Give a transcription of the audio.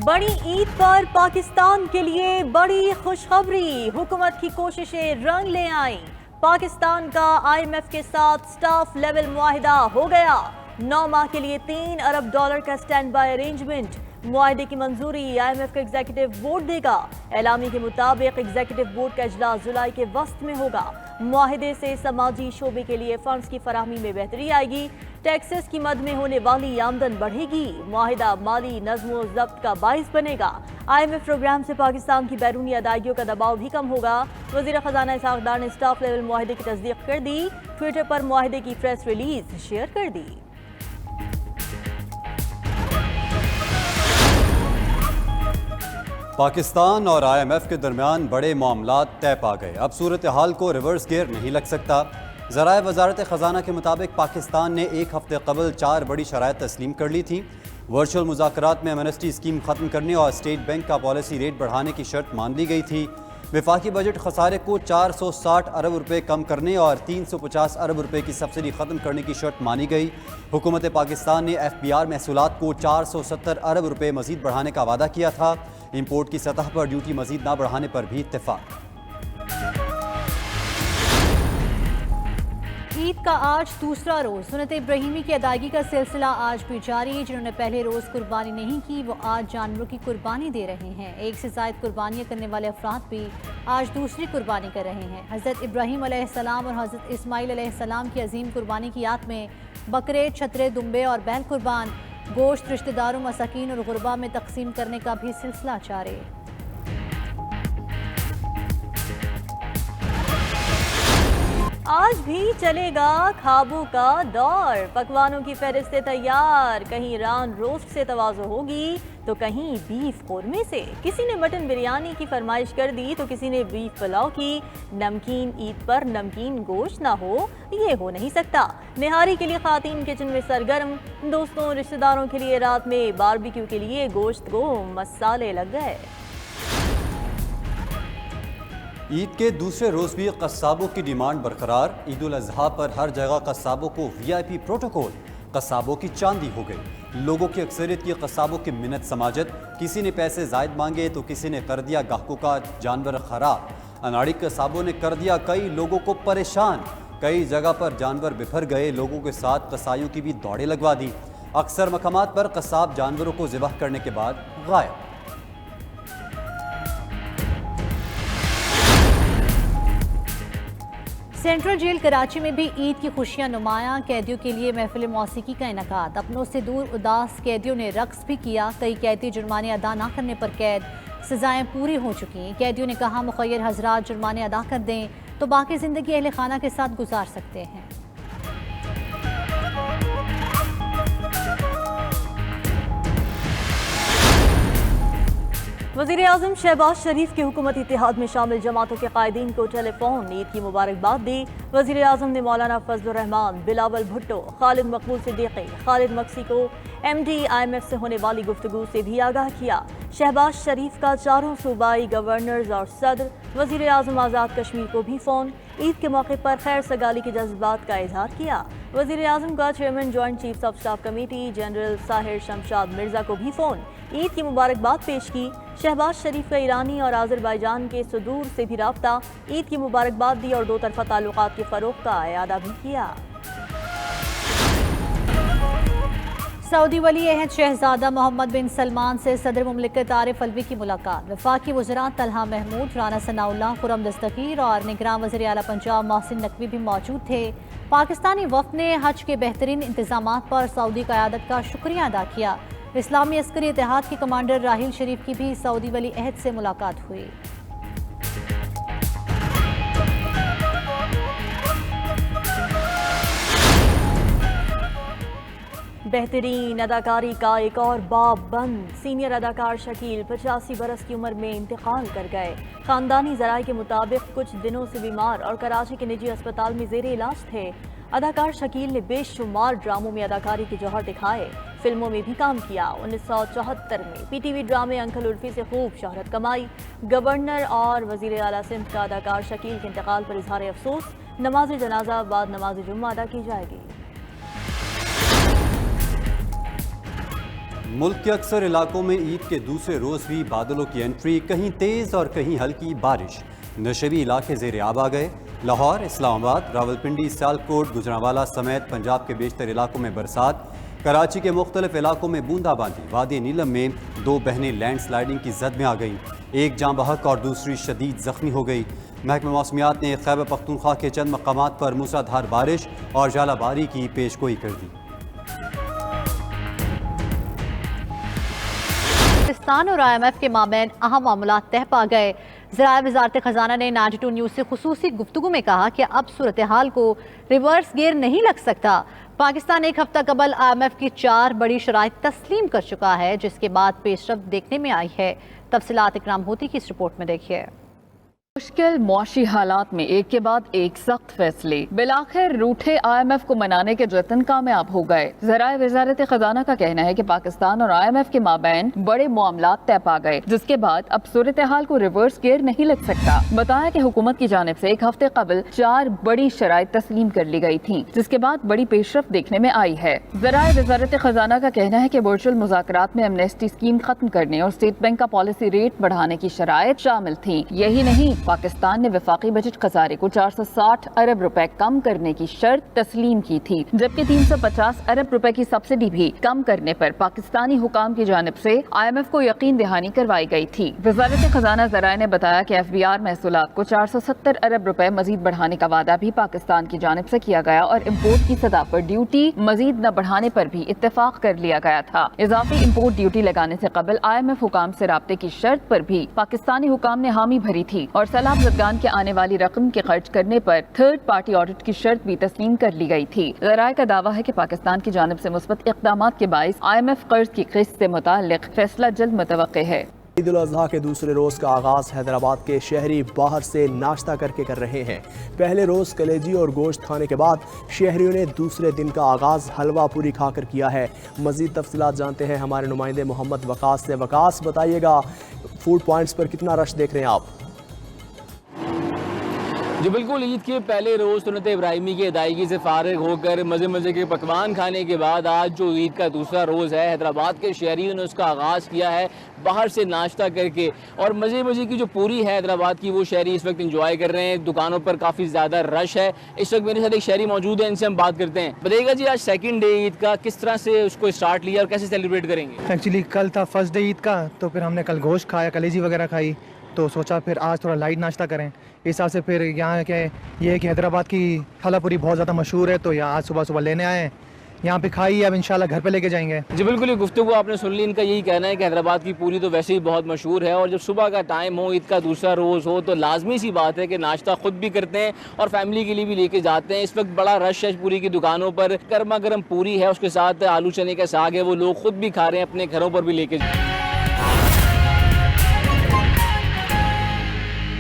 बड़ी ईद पर पाकिस्तान के लिए बड़ी खुशखबरी, हुकूमत की कोशिशें रंग ले आईं। पाकिस्तान का IMF के साथ स्टाफ लेवल मुआहिदा हो गया। 9 माह के लिए $3 अरब का स्टैंड बाय अरेंजमेंट। मुआहिदे की मंजूरी IMF का एग्जीक्यूटिव बोर्ड देगा। एलामी के मुताबिक एग्जीक्यूटिव बोर्ड का इजलास जुलाई के वस्त में होगा। मुआहिदे से समाजी शोबे के लिए फंड्स की फराहमी में बेहतरी आएगी। टैक्सेस की मद में होने वाली आमदन बढ़ेगी। मुआहिदा माली नज़्म व ज़ब्त का बाइस बनेगा। IMF प्रोग्राम से पाकिस्तान की बैरूनी अदायगियों का दबाव भी कम होगा। वज़ीर ख़ज़ाना इसहाक़ डार ने स्टाफ लेवल मुआहिदे की तस्दीक कर दी। ट्विटर पर मुआहिदे की प्रेस रिलीज शेयर कर दी। पाकिस्तान और IMF के दरमियान बड़े मामलात तय पा गए। अब सूरत हाल को रिवर्स गियर नहीं लग सकता। ज़राए वज़ारत ख़ज़ाना के मुताबिक पाकिस्तान ने एक हफ्ते कबल 4 बड़ी शराइत तस्लीम कर ली थी। वर्चुअल मुज़ाकरात में एमनेस्टी स्कीम ख़त्म करने और स्टेट बैंक का पॉलिसी रेट बढ़ाने की शर्त मान ली गई थी। वफाकी बजट खसारे को 460 अरब रुपये कम करने और 350 अरब रुपये की सब्सिडी ख़त्म करने की शर्त मानी गई। हुकूमत पाकिस्तान ने FBR महसूलात को 470 अरब रुपये मज़ीद बढ़ाने का वादा किया था। इम्पोर्ट की सतह पर ड्यूटी मज़ीद ना बढ़ाने पर भी इत्तेफाक। ईद का आज दूसरा रोज़ सुन्नत इब्राहिमी की अदायगी का सिलसिला आज भी जारी है। जिन्होंने पहले रोज़ कुर्बानी नहीं की वो आज जानवरों की कुर्बानी दे रहे हैं। एक से ज़ायद कुर्बानियाँ करने वाले अफराद भी आज दूसरी कुर्बानी कर रहे हैं। हज़रत इब्राहीम अलैहिस्सलाम और हज़रत इस्माईल अलैहिस्सलाम की अजीम कुर्बानी की याद में बकरे, छतरे, दुम्बे और बैल कुर्बान, गोश्त रिश्तेदारों, मसाकीन और गुरबा में तकसीम करने का भी सिलसिला जारी है। आज भी चलेगा खाबों का दौर। पकवानों की फहरिस्तें तैयार। कहीं रान रोस्ट से तवाज़ो होगी तो कहीं बीफ कोरमे से। किसी ने मटन बिरयानी की फरमाइश कर दी तो किसी ने बीफ पुलाव की। नमकीन ईद पर नमकीन गोश्त ना हो, ये हो नहीं सकता। निहारी के लिए खातीन किचन में सरगर्म। दोस्तों रिश्तेदारों के लिए रात में बारबेक्यू के लिए गोश्त को मसाले लग गए। ईद के दूसरे रोज़ भी कस्साबों की डिमांड बरकरार। ईद उल अज़हा पर हर जगह कस्साबों को VIP प्रोटोकॉल। कस्साबों की चांदी हो गई। लोगों की अक्सरियत की कस्साबों की मिन्नत समाजत। किसी ने पैसे ज़ायद मांगे तो किसी ने कर दिया ग्राहकों का जानवर खराब। अनाड़ी कस्साबों ने कर दिया कई लोगों को परेशान। कई जगह पर जानवर बिफर गए। लोगों के साथ कसाईयों की भी दौड़ें लगवा दी। अक्सर मकामात पर कस्साब जानवरों को ज़िबह करने के बाद गायब। सेंट्रल जेल कराची में भी ईद की खुशियां नुमायां। कैदियों के लिए महफिल मौसीकी का इनेकाद। अपनों से दूर उदास कैदियों ने रक्स भी किया। कई कैदी जुर्माने अदा न करने पर कैद। सजाएं पूरी हो चुकी। कैदियों ने कहा मुखय्यर हजरात जुर्माने अदा कर दें तो बाकी ज़िंदगी अहले खाना के साथ गुजार सकते हैं। वज़ीर-ए-आज़म शहबाज शरीफ की हुकूमती इत्तेहाद में शामिल जमातों के कायदीन को टेलीफोन ईद की मुबारकबाद दी। वज़ीर-ए-आज़म ने मौलाना फजलुर रहमान, बिलावल भुट्टो, खालिद मकबूल सिद्दीकी, खालिद मक्सी को MD IMF से होने वाली गुफ्तगू से भी आगाह किया। शहबाज शरीफ का चारों सूबाई गवर्नर्स और सदर, वज़ीर-ए-आज़म आज़ाद कश्मीर को भी फ़ोन। ईद के मौके पर खैर सगाली के जज्बात का इजहार किया। वज़ीर-ए-आज़म का chairman joint chiefs of staff committee general Sahir Shamshad Mirza को भी फ़ोन। ईद की मुबारकबाद पेश की। शहबाज शरीफ का ईरानी और आज़रबाईजान के सुदूर से भी राब्ता। ईद की मुबारकबाद दी और दो तरफ़ा ताल्लुकात के फ़रोग़ का इयादा भी किया। सऊदी वली अहद शहजादा मोहम्मद बिन सलमान से सदर मुमलिकत आरिफ अलवी की मुलाकात। वफाकी वज़रा तलहा महमूद, राना सनाउल्लाह, खुर्रम दस्तगीर और निगरान वज़ीर आला पंजाब मोहसिन नकवी भी मौजूद थे। पाकिस्तानी वफ़द ने हज के बेहतरीन इंतज़ामात पर सऊदी क़यादत का शुक्रिया अदा किया। इस्लामी अस्करी इत्तेहाद के कमांडर राहिल शरीफ की भी सऊदी वली अहद से मुलाकात हुई। बेहतरीन अदाकारी का एक और बाब बंद। सीनियर अदाकार शकील 85 बरस की उम्र में इंतकाल कर गए। खानदानी ज़राए के मुताबिक कुछ दिनों से बीमार और कराची के निजी अस्पताल में ज़ेरे इलाज थे। अदाकार शकील ने बेशुमार ड्रामों में अदाकारी के जौहर दिखाए। फिल्मों में भी काम किया। 1974 में PTV ड्रामे अंकल उर्फी से खूब शोहरत कमाई। गवर्नर और वज़ीर आला सिंध का अदाकार शकील के इंतकाल पर इजहार अफसोस। नमाज जनाजा बाद नमाज जुम्मा अदा की जाएगी। ملک کے اکثر علاقوں میں عید کے دوسرے روز بھی بادلوں کی انٹری، کہیں تیز اور کہیں ہلکی بارش۔ نشیبی علاقے زیر آب آ گئے۔ لاہور، اسلام آباد، راولپنڈی، سیالکوٹ، گوجرانوالہ سمیت پنجاب کے بیشتر علاقوں میں برسات۔ کراچی کے مختلف علاقوں میں بوندا باندی۔ وادی نیلم میں 2 بہنیں لینڈ سلائیڈنگ کی زد میں آ گئیں، ایک جاں بحق اور دوسری شدید زخمی ہو گئی۔ محکمہ موسمیات نے خیبر پختونخوا کے چند مقامات پر موسلادھار بارش اور ژالہ باری کی پیش گوئی کر دی۔ پاکستان اور IMF کے مابین اہم معاملات طے پا گئے۔ ذرائع وزارت خزانہ نے 92 نیوز سے خصوصی گفتگو میں کہا کہ اب صورتحال کو ریورس گیئر نہیں لگ سکتا۔ پاکستان ایک ہفتہ قبل IMF کی 4 بڑی شرائط تسلیم کر چکا ہے، جس کے بعد پیش رفت دیکھنے میں آئی ہے۔ تفصیلات اکرام ہوتی کی اس رپورٹ میں دیکھیے۔ مشکل معاشی حالات میں ایک کے بعد ایک سخت فیصلے، بالآخر روٹھے IMF کو منانے کے جتن کامیاب ہو گئے۔ ذرائع وزارت خزانہ کا کہنا ہے کہ پاکستان اور IMF کے مابین بڑے معاملات طے پا گئے، جس کے بعد اب صورتحال کو ریورس گیئر نہیں لگ سکتا۔ بتایا کہ حکومت کی جانب سے ایک ہفتے قبل 4 بڑی شرائط تسلیم کر لی گئی تھیں، جس کے بعد بڑی پیش رفت دیکھنے میں آئی ہے۔ ذرائع وزارت خزانہ کا کہنا ہے کہ ورچوئل مذاکرات میں ایمنیسٹی اسکیم ختم کرنے اور اسٹیٹ بینک کا پالیسی ریٹ بڑھانے کی شرائط شامل تھیں۔ یہی نہیں، پاکستان نے وفاقی بجٹ خسارے کو 460 ارب روپے کم کرنے کی شرط تسلیم کی تھی، جبکہ 350 ارب روپے کی سبسڈی بھی کم کرنے پر پاکستانی حکام کی جانب سے IMF کو یقین دہانی کروائی گئی تھی۔ وزارت خزانہ ذرائع نے بتایا کہ FBR محصولات کو 470 ارب روپے مزید بڑھانے کا وعدہ بھی پاکستان کی جانب سے کیا گیا اور امپورٹ کی سطح پر ڈیوٹی مزید نہ بڑھانے پر بھی اتفاق کر لیا گیا تھا۔ اضافی امپورٹ ڈیوٹی لگانے سے قبل IMF حکام سے رابطے کی شرط پر بھی پاکستانی حکام نے حامی بھری تھی اور سیلاب زدگان کے آنے والی رقم کے خرچ کرنے پر تھرڈ پارٹی آڈٹ کی شرط بھی تسلیم کر لی گئی تھی۔ ذرائع کا دعویٰ ہے کہ پاکستان کی جانب سے مثبت اقدامات کے باعث IMF قرض کی قسط سے متعلق فیصلہ جلد متوقع ہے۔ عید الاضحیٰ کے دوسرے روز کا آغاز حیدرآباد کے شہری باہر سے ناشتہ کر کے کر رہے ہیں۔ پہلے روز کلیجی اور گوشت کھانے کے بعد شہریوں نے دوسرے دن کا آغاز حلوہ پوری کھا کر کیا ہے۔ مزید تفصیلات جانتے ہیں ہمارے نمائندے محمد وقاص سے۔ وقاص، بتائیے گا فوڈ پوائنٹس پر کتنا رش دیکھ رہے ہیں آپ؟ جی بالکل، عید کے پہلے روز سنت ابراہیمی کی ادائیگی سے فارغ ہو کر مزے کے پکوان کھانے کے بعد آج جو عید کا دوسرا روز ہے، حیدرآباد کے شہریوں نے اس کا آغاز کیا ہے باہر سے ناشتہ کر کے، اور مزے کی جو پوری ہے حیدرآباد کی وہ شہری اس وقت انجوائے کر رہے ہیں۔ دکانوں پر کافی زیادہ رش ہے۔ اس وقت میرے ساتھ ایک شہری موجود ہے، ان سے ہم بات کرتے ہیں۔ بتائیے گا جی، آج سیکنڈ ڈے عید کا، کس طرح سے اس کو اسٹارٹ لیا اور کیسے سیلیبریٹ کریں گے؟ ایکچولی کل تھا فرسٹ ڈے عید کا، تو پھر ہم نے کل گوشت کھایا، کلیجی وغیرہ کھائی، تو سوچا پھر آج تھوڑا لائٹ ناشتہ کریں۔ اس حساب سے پھر یہاں کہ یہ ہے کہ حیدرآباد کی حلوہ پوری بہت زیادہ مشہور ہے، تو یہاں آج صبح لینے آئے ہیں، یہاں پہ کھائی، اب انشاءاللہ گھر پہ لے کے جائیں گے۔ جی بالکل، یہ گفتگو آپ نے سن لی، ان کا یہی کہنا ہے کہ حیدرآباد کی پوری تو ویسے ہی بہت مشہور ہے، اور جب صبح کا ٹائم ہو، عید کا دوسرا روز ہو، تو لازمی سی بات ہے کہ ناشتہ خود بھی کرتے ہیں اور فیملی کے لیے بھی لے کے جاتے ہیں۔ اس وقت بڑا رش ہے پوری کی دکانوں پر، گرما گرم پوری ہے، اس کے ساتھ آلو چنے کا ساگ ہے، وہ لوگ خود بھی کھا رہے ہیں، اپنے گھروں پر بھی لے کے